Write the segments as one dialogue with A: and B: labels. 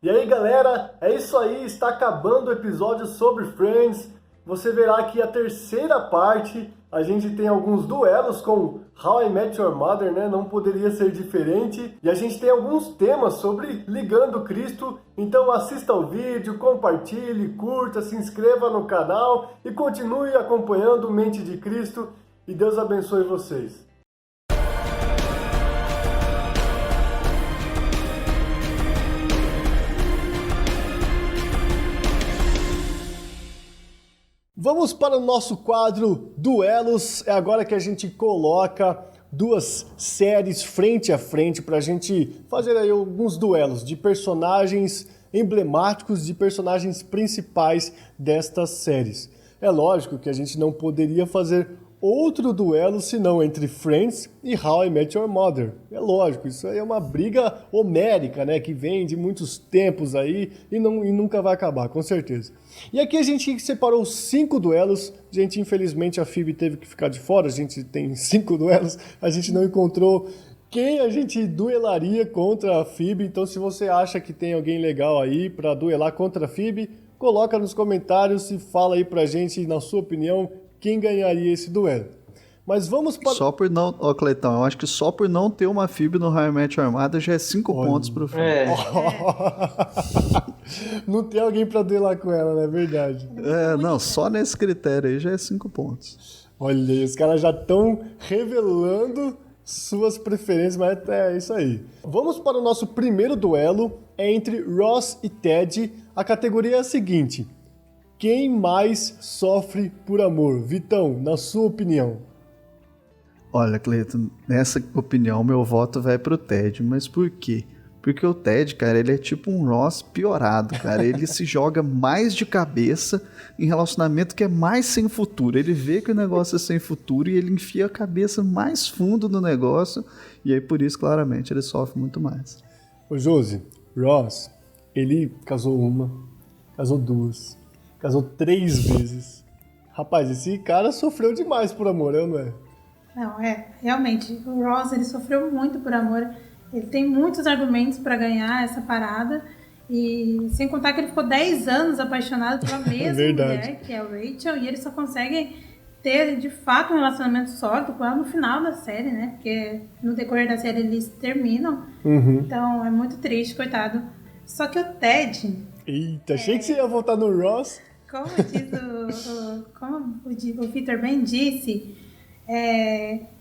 A: E aí galera, é isso aí, está acabando o episódio sobre Friends. Você verá aqui a terceira parte. A gente tem alguns duelos com How I Met Your Mother, né? Não poderia ser diferente. E a gente tem alguns temas sobre Ligando Cristo. Então assista o vídeo, compartilhe, curta, se inscreva no canal e continue acompanhando Mente de Cristo. E Deus abençoe vocês. Vamos para o nosso quadro Duelos. É agora que a gente coloca duas séries frente a frente para a gente fazer aí alguns duelos de personagens emblemáticos, de personagens principais destas séries. É lógico que a gente não poderia fazer outro duelo senão entre Friends e How I Met Your Mother. É lógico, isso aí é uma briga homérica, né, que vem de muitos tempos aí e nunca vai acabar, com certeza. E aqui a gente separou 5 duelos. Gente, infelizmente a Phoebe teve que ficar de fora, a gente tem 5 duelos, a gente não encontrou quem a gente duelaria contra a Phoebe. Então se você acha que tem alguém legal aí para duelar contra a Phoebe, coloca nos comentários e fala aí pra gente, na sua opinião, quem ganharia esse duelo. Mas vamos para...
B: Só por não... Ó, Cleitão, eu acho que só por não ter uma Phoebe no How I Met Your Mother já é 5 pontos pro filme.
A: Não tem alguém pra duelar com ela, não é verdade?
B: Não, só nesse critério aí já é 5 pontos.
A: Olha aí, os caras já estão revelando suas preferências, mas é isso aí. Vamos para o nosso primeiro duelo, é entre Ross e Ted. A categoria é a seguinte: quem mais sofre por amor? Vitão, na sua opinião.
B: Olha, Cleiton, nessa opinião meu voto vai pro Ted, mas por quê? Porque o Ted, cara, ele é tipo um Ross piorado, cara. Ele se joga mais de cabeça em relacionamento que é mais sem futuro. Ele vê que o negócio é sem futuro e ele enfia a cabeça mais fundo no negócio, e aí por isso, claramente, ele sofre muito mais.
A: Ô Josi, Ross, ele casou uma, casou duas, casou 3 vezes. Rapaz, esse cara sofreu demais por amor, não é?
C: Não, realmente, o Ross, ele sofreu muito por amor. Ele tem muitos argumentos para ganhar essa parada. E sem contar que ele ficou 10 anos apaixonado pela mesma mulher, que é a Rachel, e ele só consegue ter, de fato, um relacionamento sólido com ela no final da série, né? Porque no decorrer da série eles terminam. Então é muito triste, coitado. Só que o Ted...
A: Eita, achei que você ia voltar no Ross.
C: Como o Victor bem disse,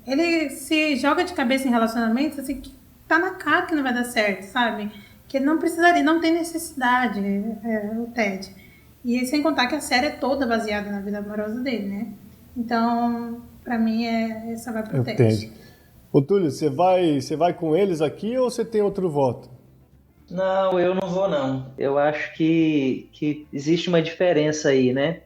C: ele se joga de cabeça em relacionamentos assim, que tá na cara que não vai dar certo, sabe? Que ele não precisaria, não tem necessidade, o Ted. E sem contar que a série é toda baseada na vida amorosa dele, né? Então, pra mim, essa vai pro Ted.
A: Ô Túlio, você vai com eles aqui ou você tem outro voto?
D: Não, eu não vou não. Eu acho que existe uma diferença aí, né?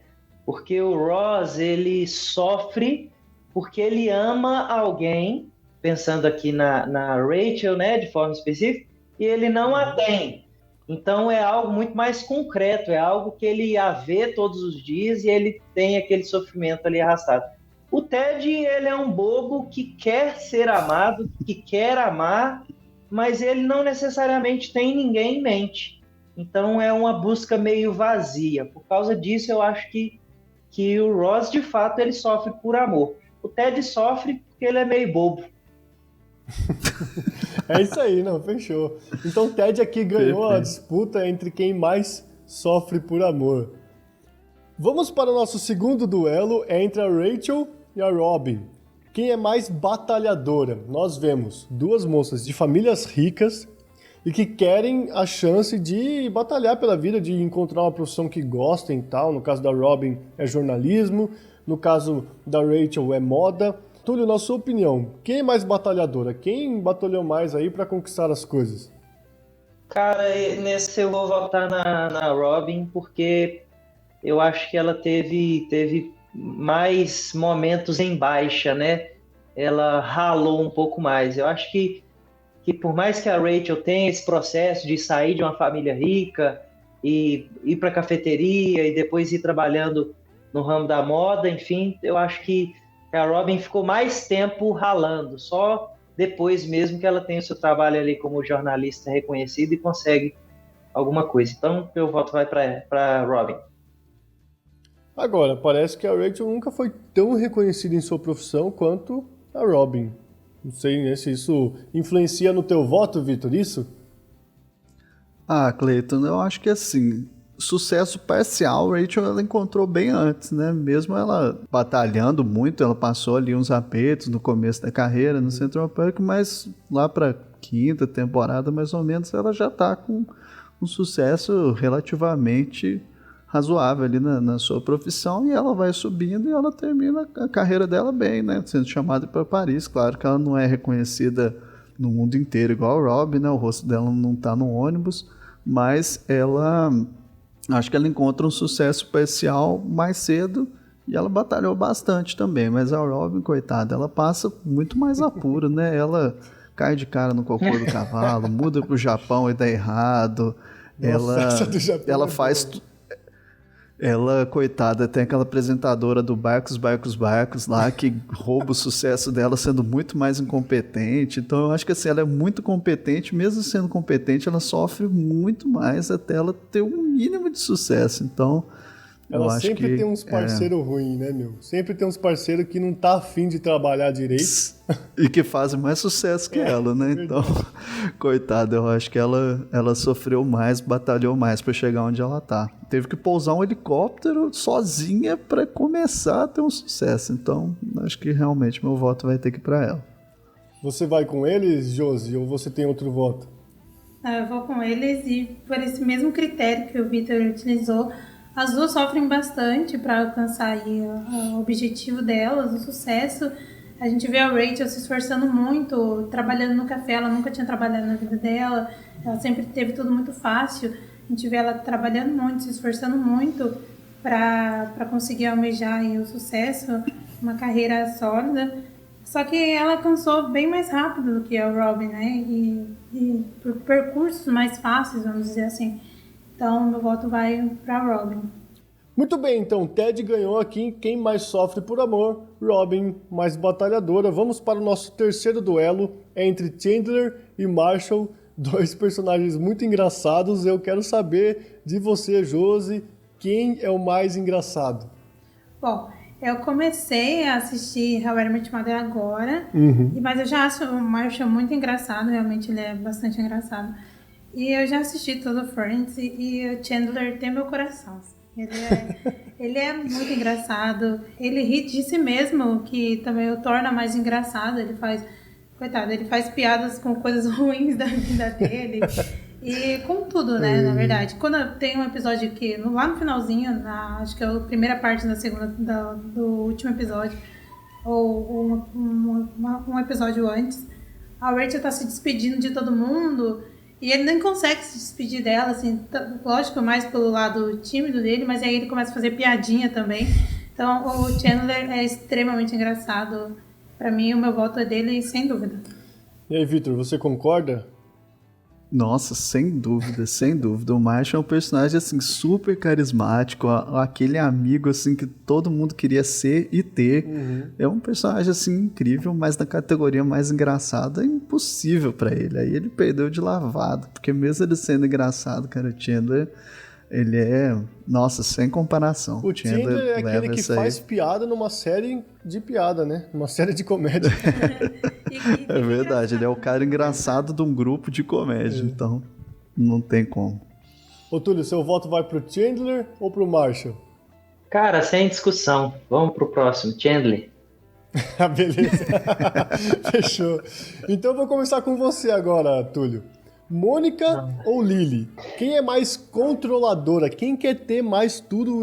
D: Porque o Ross, ele sofre porque ele ama alguém, pensando aqui na Rachel, né, de forma específica, e ele não a tem. Então é algo muito mais concreto, é algo que ele a vê todos os dias e ele tem aquele sofrimento ali arrastado. O Ted, ele é um bobo que quer ser amado, que quer amar, mas ele não necessariamente tem ninguém em mente. Então é uma busca meio vazia. Por causa disso, eu acho que o Ross, de fato, ele sofre por amor. O Ted sofre porque ele é meio bobo.
A: É isso aí, não, fechou. Então o Ted aqui ganhou a disputa entre quem mais sofre por amor. Vamos para o nosso segundo duelo, é entre a Rachel e a Robin. Quem é mais batalhadora? Nós vemos 2 moças de famílias ricas e que querem a chance de batalhar pela vida, de encontrar uma profissão que gostem e tal. No caso da Robin é jornalismo, no caso da Rachel é moda. Túlio, na sua opinião, quem é mais batalhadora? Quem batalhou mais aí para conquistar as coisas?
D: Cara, nesse eu vou votar na Robin, porque eu acho que ela teve mais momentos em baixa, né? Ela ralou um pouco mais. Eu acho que por mais que a Rachel tenha esse processo de sair de uma família rica e ir para a cafeteria e depois ir trabalhando no ramo da moda, enfim, eu acho que a Robin ficou mais tempo ralando, só depois mesmo que ela tem o seu trabalho ali como jornalista reconhecido e consegue alguma coisa. Então, meu voto vai para Robin.
A: Agora, parece que a Rachel nunca foi tão reconhecida em sua profissão quanto a Robin. Não sei, né, se isso influencia no teu voto, Vitor, isso?
B: Ah, Cleiton, eu acho que assim, sucesso parcial, Rachel ela encontrou bem antes, né? Mesmo ela batalhando muito, ela passou ali uns apertos no começo da carreira no Central Park, mas lá pra quinta temporada, mais ou menos, ela já tá com um sucesso relativamente razoável ali na sua profissão e ela vai subindo e ela termina a carreira dela bem, né? Sendo chamada para Paris. Claro que ela não é reconhecida no mundo inteiro igual a Robin, né? O rosto dela não tá no ônibus, mas ela acho que ela encontra um sucesso parcial mais cedo e ela batalhou bastante também, mas a Robin, coitada, ela passa muito mais apuro, né? Ela cai de cara no cocô do cavalo, muda pro Japão e dá errado.
A: Nossa, essa do Japão
B: ela
A: é
B: faz
A: boa.
B: Ela, coitada, tem aquela apresentadora do Barcos lá que rouba o sucesso dela sendo muito mais incompetente. Então eu acho que assim, ela é muito competente, mesmo sendo competente, ela sofre muito mais até ela ter um mínimo de sucesso. Então eu
A: Ela
B: acho
A: sempre
B: que
A: tem uns parceiros ruins, né, meu? Sempre tem uns parceiros que não tá afim de trabalhar direito.
B: e que fazem mais sucesso que ela, né? Então, coitada, eu acho que ela sofreu mais, batalhou mais pra chegar onde ela tá. Teve que pousar um helicóptero sozinha pra começar a ter um sucesso. Então, acho que realmente meu voto vai ter que ir pra ela.
A: Você vai com eles, Josi, ou você tem outro voto?
C: Eu vou com eles e por esse mesmo critério que o Vitor utilizou, as duas sofrem bastante para alcançar aí o objetivo delas, o sucesso. A gente vê a Rachel se esforçando muito, trabalhando no café, ela nunca tinha trabalhado na vida dela, ela sempre teve tudo muito fácil. A gente vê ela trabalhando muito, se esforçando muito para conseguir almejar aí o sucesso, uma carreira sólida. Só que ela alcançou bem mais rápido do que a Robin, né? E por percursos mais fáceis, vamos dizer assim. Então, meu voto vai para Robin.
A: Muito bem, então, Ted ganhou aqui. Quem mais sofre por amor? Robin, mais batalhadora. Vamos para o nosso terceiro duelo. É entre Chandler e Marshall, dois personagens muito engraçados. Eu quero saber de você, Josi, quem é o mais engraçado?
C: Bom, eu comecei a assistir How I Met Your Mother agora, mas eu já acho o Marshall muito engraçado, realmente ele é bastante engraçado. E eu já assisti todo o Friends e o Chandler tem meu coração. Ele é muito engraçado, ele ri de si mesmo, que também o torna mais engraçado. Ele faz, coitado, ele faz piadas com coisas ruins da vida dele e com tudo, né, na verdade. Quando tem um episódio que, lá no finalzinho, acho que é a primeira parte da do último episódio, ou um episódio antes, a Rachel tá se despedindo de todo mundo e ele nem consegue se despedir dela, assim, lógico, mais pelo lado tímido dele, mas aí ele começa a fazer piadinha também. Então o Chandler é extremamente engraçado. Pra mim, o meu voto é dele, sem dúvida.
A: E aí, Vitor, você concorda?
B: Nossa, sem dúvida, sem dúvida. O Marshall é um personagem, assim, super carismático, aquele amigo, assim, que todo mundo queria ser e ter. É um personagem, assim, incrível, mas na categoria mais engraçada é impossível pra ele. Aí ele perdeu de lavado, porque mesmo ele sendo engraçado, cara, o Chandler, ele é, nossa, sem comparação.
A: O Chandler é aquele que faz piada numa série de piada, né? Uma série de comédia.
B: É verdade, ele é o cara engraçado de um grupo de comédia, então não tem como.
A: Ô Túlio, seu voto vai pro Chandler ou pro Marshall?
D: Cara, sem discussão. Vamos pro próximo, Chandler.
A: Ah, beleza. Fechou. Então eu vou começar com você agora, Túlio. Mônica ou Lily? Quem é mais controladora? Quem quer ter mais tudo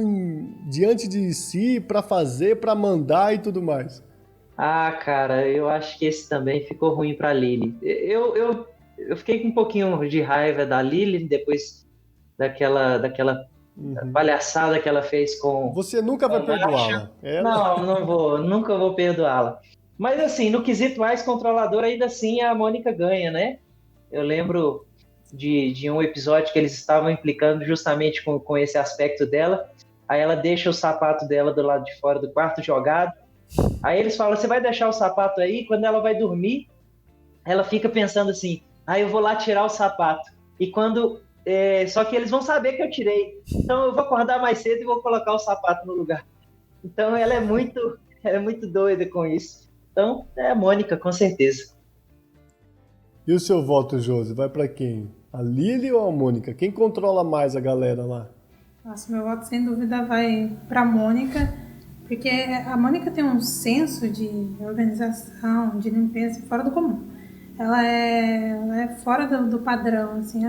A: diante de si pra fazer, pra mandar e tudo mais?
D: Ah, cara, eu acho que esse também ficou ruim pra Lily. Eu fiquei com um pouquinho de raiva da Lily depois daquela palhaçada que ela fez com...
A: Você nunca vai perdoá-la.
D: Não vou, nunca vou perdoá-la. Mas assim, no quesito mais controlador, ainda assim a Mônica ganha, né? Eu lembro de um episódio que eles estavam implicando justamente com esse aspecto dela. Aí ela deixa o sapato dela do lado de fora do quarto jogado. Aí eles falam, você vai deixar o sapato aí? Quando ela vai dormir, ela fica pensando assim, eu vou lá tirar o sapato. E quando Só que eles vão saber que eu tirei. Então eu vou acordar mais cedo e vou colocar o sapato no lugar. Então ela é muito doida com isso. Então é a Mônica, com certeza.
A: E o seu voto, Josi, vai pra quem? A Lily ou a Mônica? Quem controla mais a galera lá?
C: Nossa, meu voto sem dúvida vai pra Mônica, porque a Mônica tem um senso de organização, de limpeza fora do comum. Ela é fora do padrão, assim,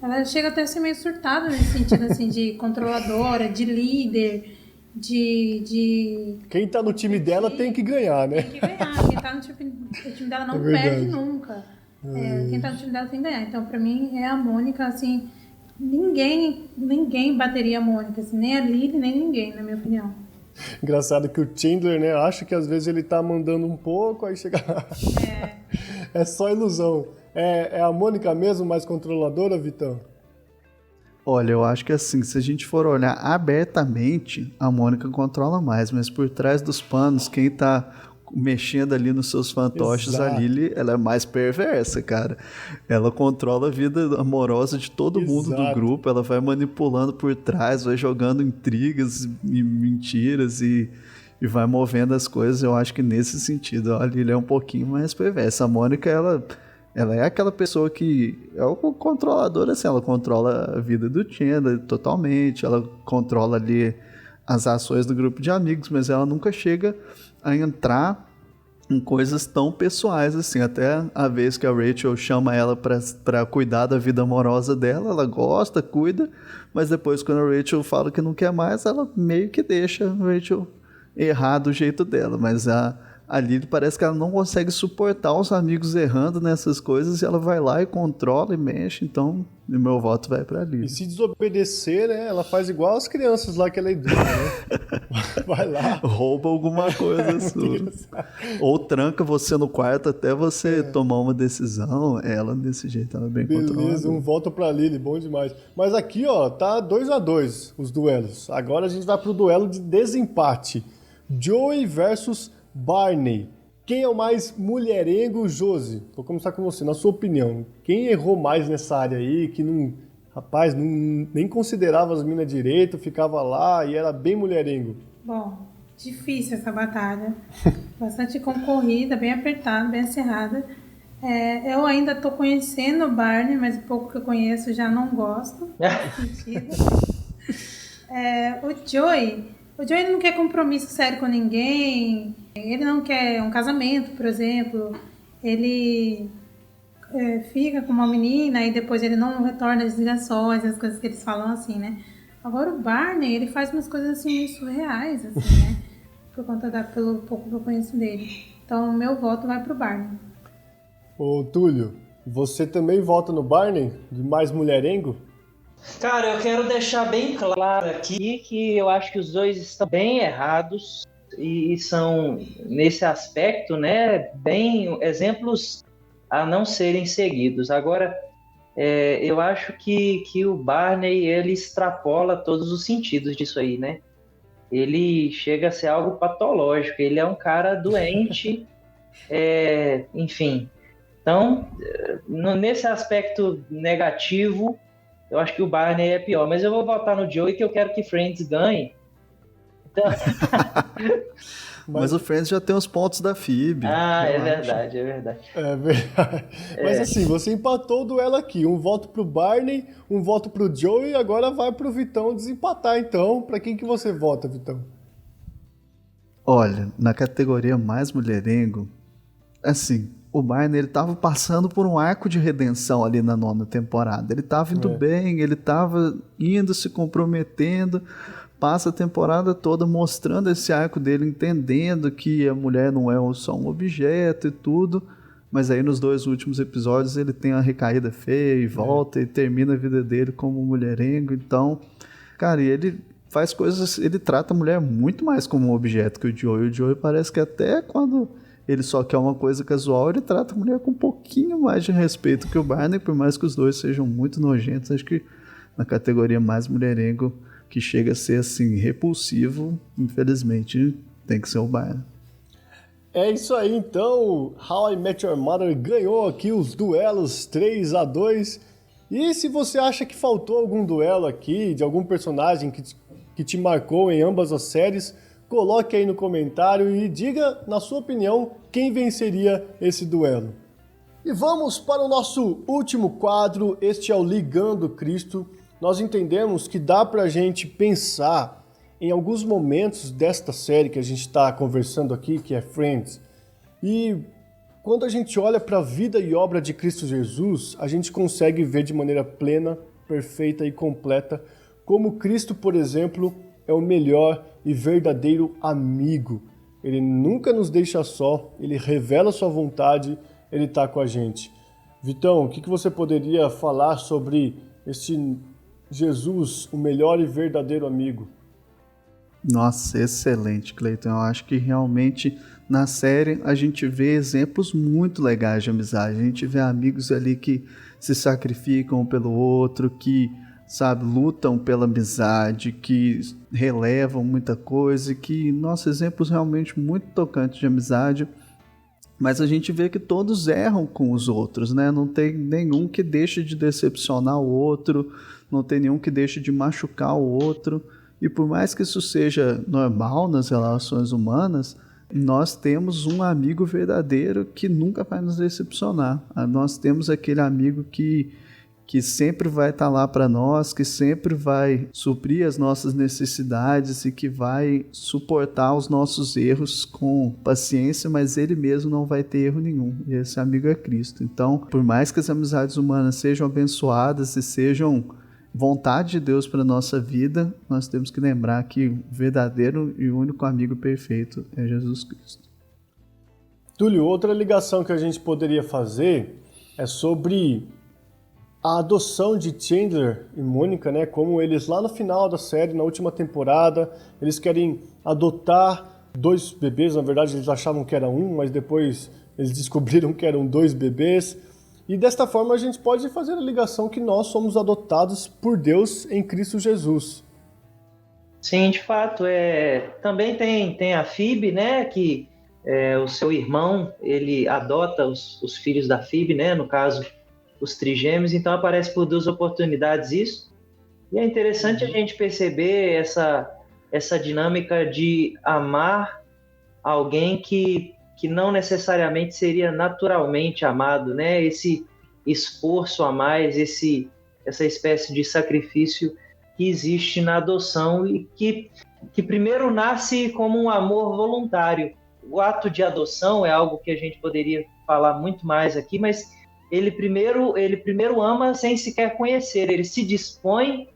C: ela chega até a ser meio surtada nesse sentido, assim, de controladora, de líder, de...
A: Quem tá no time dela tem que ganhar, né?
C: Tem que ganhar. Quem tá no time dela não perde nunca. Quem tá no time dela tem que ganhar. Então, pra mim, é a Mônica, assim... Ninguém bateria a Mônica, assim, nem a Lily, nem ninguém, na minha opinião.
A: Engraçado que o Chandler, né, acha que às vezes ele tá mandando um pouco, aí chega... É só ilusão. É a Mônica mesmo mais controladora, Vitão?
B: Olha, eu acho que assim, se a gente for olhar abertamente, a Mônica controla mais, mas por trás dos panos, quem tá mexendo ali nos seus fantoches, a Lily, ela é mais perversa, cara. Ela controla a vida amorosa de todo mundo do grupo, ela vai manipulando por trás, vai jogando intrigas e mentiras e vai movendo as coisas. Eu acho que nesse sentido, a Lily é um pouquinho mais perversa. A Mônica, ela é aquela pessoa que é o controlador, assim, ela controla a vida do Chandler totalmente, ela controla ali as ações do grupo de amigos, mas ela nunca chega a entrar em coisas tão pessoais assim. Até a vez que a Rachel chama ela pra cuidar da vida amorosa dela, ela gosta, cuida, mas depois quando a Rachel fala que não quer mais, ela meio que deixa a Rachel errar do jeito dela, mas a Lily parece que ela não consegue suportar os amigos errando nessas coisas e ela vai lá e controla e mexe, então o meu voto vai pra Lily.
A: E se desobedecer, né, ela faz igual as crianças lá que ela educa, né? Vai lá.
B: Rouba alguma coisa sua. Ou tranca você no quarto até você tomar uma decisão. Ela desse jeito, ela é bem controlada.
A: Beleza, um voto pra Lily, bom demais. Mas aqui, ó, tá 2-2 os duelos. Agora a gente vai pro duelo de desempate. Joey versus Barney. Quem é o mais mulherengo, Josi? Vou começar com você, na sua opinião. Quem errou mais nessa área aí, que não, rapaz, nem considerava as minas direito, ficava lá e era bem mulherengo?
C: Bom, difícil essa batalha. Bastante concorrida, bem apertada, bem acirrada. Eu ainda tô conhecendo o Barney, mas o pouco que eu conheço já não gosto. O Joey ele não quer compromisso sério com ninguém, ele não quer um casamento, por exemplo, ele fica com uma menina e depois ele não retorna as ligações, as coisas que eles falam assim, né? Agora o Barney, ele faz umas coisas assim meio surreais, assim, né? Por conta pelo pouco que eu conheço dele. Então, o meu voto vai pro Barney.
A: Ô, Túlio, você também vota no Barney, de mais mulherengo?
D: Cara, eu quero deixar bem claro aqui que eu acho que os dois estão bem errados e são, nesse aspecto, né, bem exemplos a não serem seguidos. Agora, eu acho que o Barney, ele extrapola todos os sentidos disso aí, né? Ele chega a ser algo patológico, ele é um cara doente, enfim. Então, nesse aspecto negativo, eu acho que o Barney é pior, mas eu vou votar no Joey, que eu quero que Friends ganhe. Então...
B: Mas o Friends já tem os pontos da Phoebe.
D: É verdade.
A: É verdade. Mas assim, você empatou o duelo aqui. Um voto pro Barney, um voto pro Joey, e agora vai pro Vitão desempatar, então. Pra quem que você vota, Vitão?
B: Olha, na categoria mais mulherengo, assim... O Barney, ele tava passando por um arco de redenção ali na 9ª temporada. Ele tava indo bem, ele tava indo, se comprometendo, passa a temporada toda mostrando esse arco dele, entendendo que a mulher não é só um objeto e tudo, mas aí nos 2 últimos episódios ele tem uma recaída feia e volta e termina a vida dele como mulherengo. Então, cara, e ele faz coisas, ele trata a mulher muito mais como um objeto que o Joey. O Joey parece que até quando... ele só quer uma coisa casual, ele trata a mulher com um pouquinho mais de respeito que o Barney, por mais que os dois sejam muito nojentos. Acho que na categoria mais mulherengo, que chega a ser assim, repulsivo, infelizmente, tem que ser o Barney.
A: É isso aí, então. How I Met Your Mother ganhou aqui os duelos 3-2. E se você acha que faltou algum duelo aqui, de algum personagem que te marcou em ambas as séries, coloque aí no comentário e diga, na sua opinião, quem venceria esse duelo. E vamos para o nosso último quadro, este é o Ligando Cristo. Nós entendemos que dá para a gente pensar em alguns momentos desta série que a gente está conversando aqui, que é Friends. E quando a gente olha para a vida e obra de Cristo Jesus, a gente consegue ver de maneira plena, perfeita e completa como Cristo, por exemplo, é o melhor e verdadeiro amigo. Ele nunca nos deixa só, ele revela sua vontade, ele está com a gente. Vitão, o que você poderia falar sobre este Jesus, o melhor e verdadeiro amigo?
B: Nossa, excelente, Cleiton. Eu acho que realmente na série a gente vê exemplos muito legais de amizade. A gente vê amigos ali que se sacrificam um pelo outro, que, sabe, lutam pela amizade, que relevam muita coisa, que, nossa, exemplos realmente muito tocantes de amizade. Mas a gente vê que todos erram com os outros, né? Não tem nenhum que deixe de decepcionar o outro, não tem nenhum que deixe de machucar o outro. E por mais que isso seja normal nas relações humanas, nós temos um amigo verdadeiro que nunca vai nos decepcionar. Nós temos aquele amigo que sempre vai estar lá para nós, que sempre vai suprir as nossas necessidades e que vai suportar os nossos erros com paciência, mas ele mesmo não vai ter erro nenhum. E esse amigo é Cristo. Então, por mais que as amizades humanas sejam abençoadas e sejam vontade de Deus para a nossa vida, nós temos que lembrar que o verdadeiro e único amigo perfeito é Jesus Cristo.
A: Túlio, outra ligação que a gente poderia fazer é sobre a adoção de Chandler e Mônica, né? Como eles lá no final da série, na última temporada, eles querem adotar 2 bebês, na verdade eles achavam que era um, mas depois eles descobriram que eram 2 bebês. E desta forma a gente pode fazer a ligação que nós somos adotados por Deus em Cristo Jesus.
D: Sim, de fato. Também tem a Phoebe, né, que o seu irmão, ele adota os filhos da Phoebe, né, no caso, os trigêmeos, então aparece por 2 oportunidades isso. E é interessante a gente perceber essa dinâmica de amar alguém que não necessariamente seria naturalmente amado, né? Esse esforço a mais, essa espécie de sacrifício que existe na adoção e que primeiro nasce como um amor voluntário. O ato de adoção é algo que a gente poderia falar muito mais aqui, mas ele primeiro ama sem sequer conhecer, ele se dispõe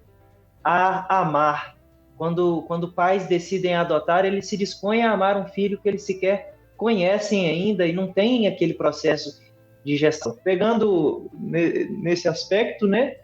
D: a amar. Quando pais decidem adotar, eles se dispõem a amar um filho que eles sequer conhecem ainda e não tem aquele processo de gestão. Pegando nesse aspecto, né,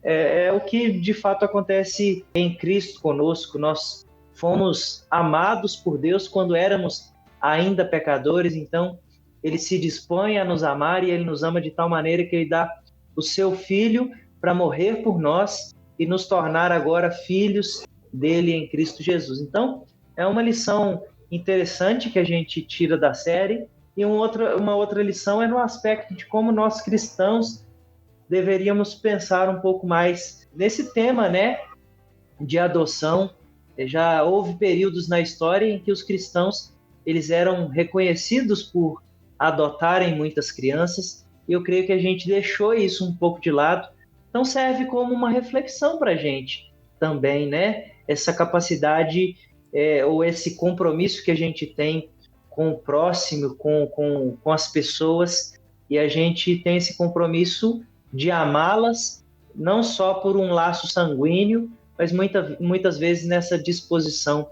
D: é o que de fato acontece em Cristo conosco. Nós fomos amados por Deus quando éramos ainda pecadores, então ele se dispõe a nos amar e ele nos ama de tal maneira que ele dá o seu filho para morrer por nós e nos tornar agora filhos dele em Cristo Jesus. Então, é uma lição interessante que a gente tira da série, e uma outra lição é no aspecto de como nós cristãos deveríamos pensar um pouco mais nesse tema, né, de adoção. Já houve períodos na história em que os cristãos eles eram reconhecidos por adotarem muitas crianças, e eu creio que a gente deixou isso um pouco de lado. Então serve como uma reflexão para a gente também, né, essa capacidade ou esse compromisso que a gente tem com o próximo, com as pessoas, e a gente tem esse compromisso de amá-las, não só por um laço sanguíneo, mas muitas vezes nessa disposição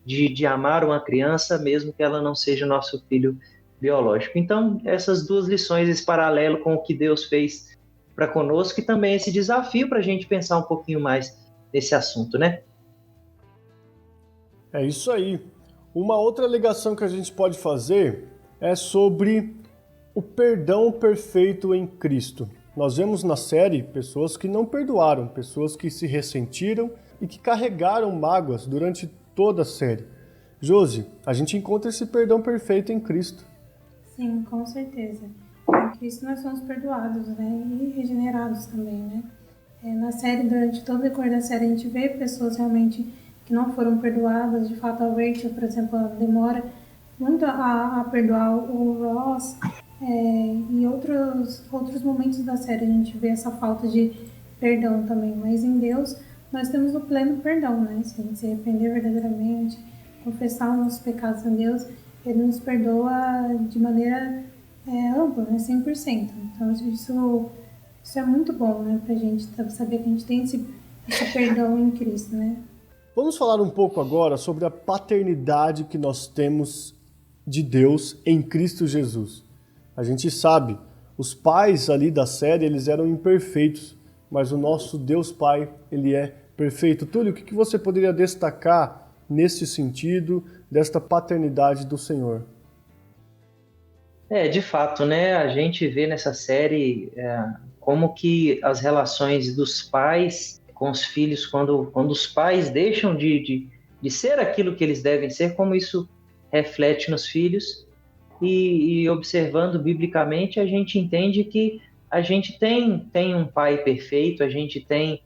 D: de amar uma criança, mesmo que ela não seja nosso filho biológico. Então, essas 2 lições, esse paralelo com o que Deus fez para conosco, e também esse desafio para a gente pensar um pouquinho mais nesse assunto, né?
A: É isso aí. Uma outra ligação que a gente pode fazer é sobre o perdão perfeito em Cristo. Nós vemos na série pessoas que não perdoaram, pessoas que se ressentiram e que carregaram mágoas durante toda a série. Josi, a gente encontra esse perdão perfeito em Cristo.
C: Sim, com certeza. Em Cristo nós somos perdoados, né? E regenerados também, né? Na série, durante todo o decorrer da série, a gente vê pessoas realmente que não foram perdoadas. De fato, a Rachel, por exemplo, ela demora muito a perdoar o Ross. E outros momentos da série a gente vê essa falta de perdão também. Mas em Deus, nós temos o pleno perdão, né? Se a gente se arrepender verdadeiramente, confessar os nossos pecados a Deus, Ele nos perdoa de maneira ampla, né? 100%. Então, isso é muito bom, né? Pra gente saber que a gente tem esse perdão em Cristo, né?
A: Vamos falar um pouco agora sobre a paternidade que nós temos de Deus em Cristo Jesus. A gente sabe, os pais ali da série, eles eram imperfeitos, mas o nosso Deus Pai, Ele é perfeito. Túlio, o que você poderia destacar nesse sentido, desta paternidade do Senhor?
D: De fato, né? A gente vê nessa série como que as relações dos pais com os filhos, quando os pais deixam de ser aquilo que eles devem ser, como isso reflete nos filhos. E observando biblicamente, a gente entende que a gente tem um pai perfeito, a gente tem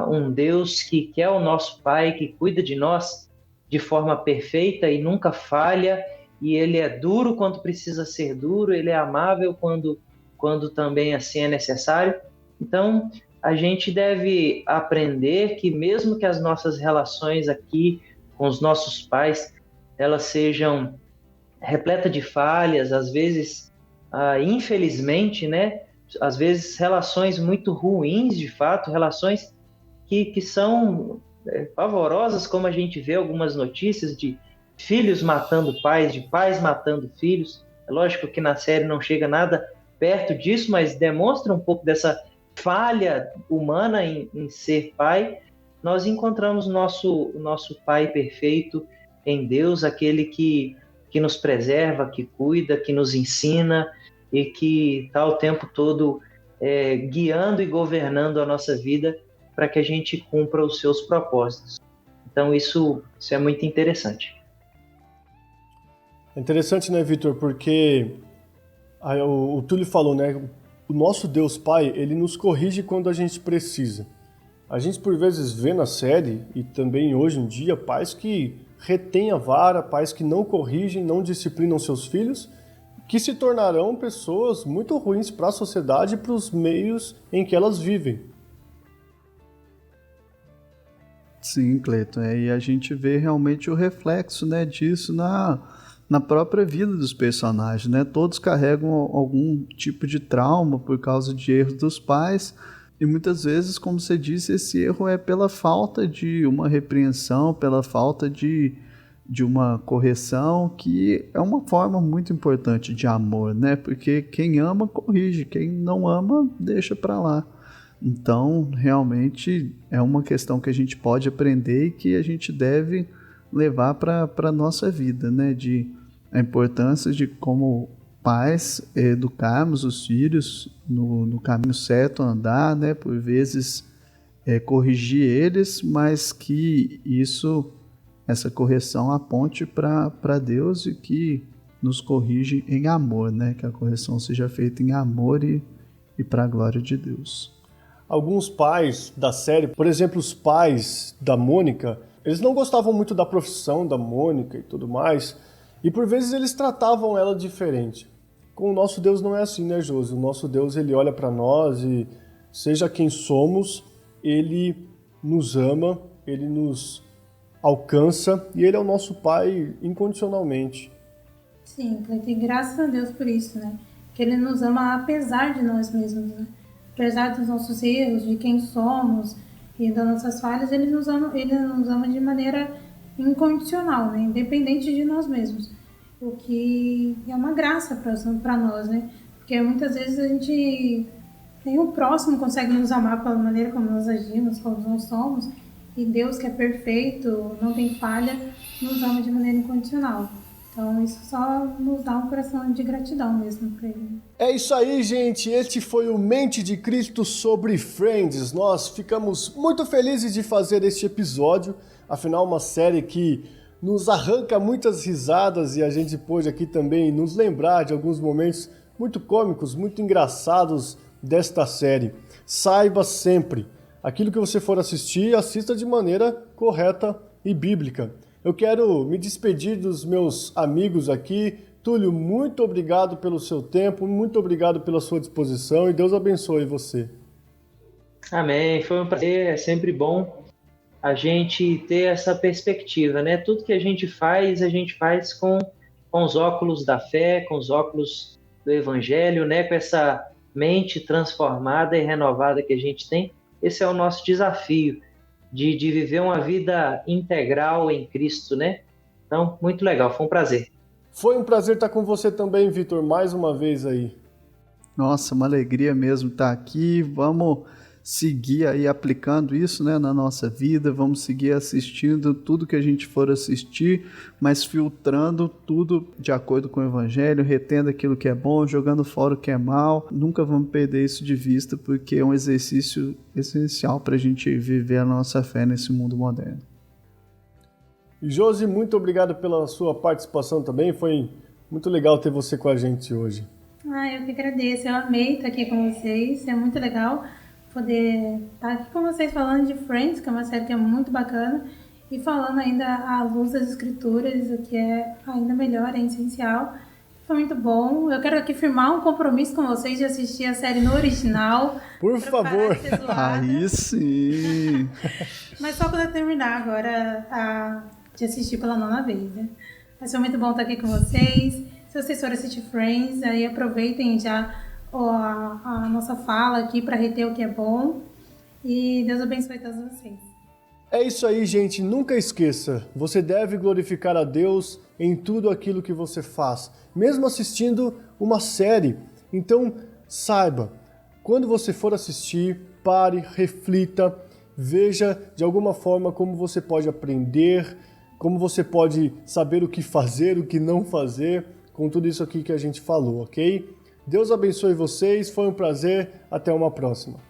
D: um Deus que é o nosso pai, que cuida de nós de forma perfeita e nunca falha, e ele é duro quando precisa ser duro, ele é amável quando também assim é necessário. Então, a gente deve aprender que mesmo que as nossas relações aqui com os nossos pais, elas sejam repletas de falhas, às vezes, infelizmente, né? Às vezes relações muito ruins, de fato, relações que são pavorosas, como a gente vê algumas notícias de filhos matando pais, de pais matando filhos. É lógico que na série não chega nada perto disso, mas demonstra um pouco dessa falha humana em ser pai. Nós encontramos nosso pai perfeito em Deus, aquele que nos preserva, que cuida, que nos ensina e que está o tempo todo guiando e governando a nossa vida para que a gente cumpra os seus propósitos. Então isso é muito interessante.
A: É interessante, né, Vitor? Porque o Túlio falou, né? O nosso Deus Pai, Ele nos corrige quando a gente precisa. A gente, por vezes, vê na série, e também hoje em dia, pais que retêm a vara, pais que não corrigem, não disciplinam seus filhos, que se tornarão pessoas muito ruins para a sociedade e para os meios em que elas vivem.
B: Sim, Cleiton, e a gente vê realmente o reflexo, né, disso na própria vida dos personagens, né? Todos carregam algum tipo de trauma por causa de erros dos pais, e muitas vezes, como você disse, esse erro é pela falta de uma repreensão, pela falta de uma correção, que é uma forma muito importante de amor, né? Porque quem ama, corrige, quem não ama, deixa para lá. Então, realmente, é uma questão que a gente pode aprender e que a gente deve levar para a nossa vida, né? A importância de, como pais, educarmos os filhos no caminho certo a andar, né? Por vezes corrigir eles, mas que essa correção aponte para Deus e que nos corrige em amor, né? Que a correção seja feita em amor e para a glória de Deus.
A: Alguns pais da série, por exemplo, os pais da Mônica, eles não gostavam muito da profissão da Mônica e tudo mais, e por vezes eles tratavam ela diferente. Com o nosso Deus não é assim, né, Josi? O nosso Deus, Ele olha para nós e, seja quem somos, Ele nos ama, Ele nos alcança e Ele é o nosso Pai incondicionalmente.
C: Sim, Cleiton, e graças a Deus por isso, né? Que Ele nos ama apesar de nós mesmos, né? Apesar dos nossos erros, de quem somos e das nossas falhas, Ele nos ama de maneira incondicional, né? Independente de nós mesmos. O que é uma graça para nós, né? Porque muitas vezes a gente nem o próximo consegue nos amar pela maneira como nós agimos, como nós somos, e Deus, que é perfeito, não tem falha, nos ama de maneira incondicional. Então isso só nos dá um coração de gratidão mesmo para Ele.
A: É isso aí, gente. Este foi o Mente de Cristo sobre Friends. Nós ficamos muito felizes de fazer este episódio. Afinal, uma série que nos arranca muitas risadas e a gente pôde aqui também nos lembrar de alguns momentos muito cômicos, muito engraçados desta série. saiba sempre, aquilo que você for assistir, assista de maneira correta e bíblica. Eu quero me despedir dos meus amigos aqui. Túlio, muito obrigado pelo seu tempo, muito obrigado pela sua disposição e Deus abençoe você.
D: Amém, foi um prazer, é sempre bom a gente ter essa perspectiva, né? Tudo que a gente faz com os óculos da fé, com os óculos do Evangelho, né? Com essa mente transformada e renovada que a gente tem. Esse é o nosso desafio, de viver uma vida integral em Cristo, né? Então, muito legal, foi um prazer.
A: Foi um prazer estar com você também, Vitor, mais uma vez aí.
B: Nossa, uma alegria mesmo estar aqui. Vamos seguir aí aplicando isso, né, na nossa vida, vamos seguir assistindo tudo que a gente for assistir, mas filtrando tudo de acordo com o Evangelho, retendo aquilo que é bom, jogando fora o que é mal. Nunca vamos perder isso de vista, porque é um exercício essencial para a gente viver a nossa fé nesse mundo moderno.
A: E Josi, muito obrigado pela sua participação também, foi muito legal ter você com a gente hoje.
C: Eu que agradeço, eu amei estar aqui com vocês, é muito legal poder estar aqui com vocês falando de Friends, que é uma série que é muito bacana, e falando ainda à luz das escrituras, o que é ainda melhor, é essencial. Foi muito bom. Eu quero aqui firmar um compromisso com vocês de assistir a série no original.
A: Por favor.
B: Aí sim.
C: Mas só quando eu terminar agora de assistir pela 9ª vez, né? Mas foi muito bom estar aqui com vocês. Se vocês forem assistir Friends, aí aproveitem já a nossa fala aqui para reter o que é bom. E Deus abençoe todos vocês.
A: É isso aí, gente. Nunca esqueça, você deve glorificar a Deus em tudo aquilo que você faz, mesmo assistindo uma série. Então, saiba, quando você for assistir, pare, reflita, veja de alguma forma como você pode aprender, como você pode saber o que fazer, o que não fazer, com tudo isso aqui que a gente falou, ok? Deus abençoe vocês, foi um prazer, até uma próxima.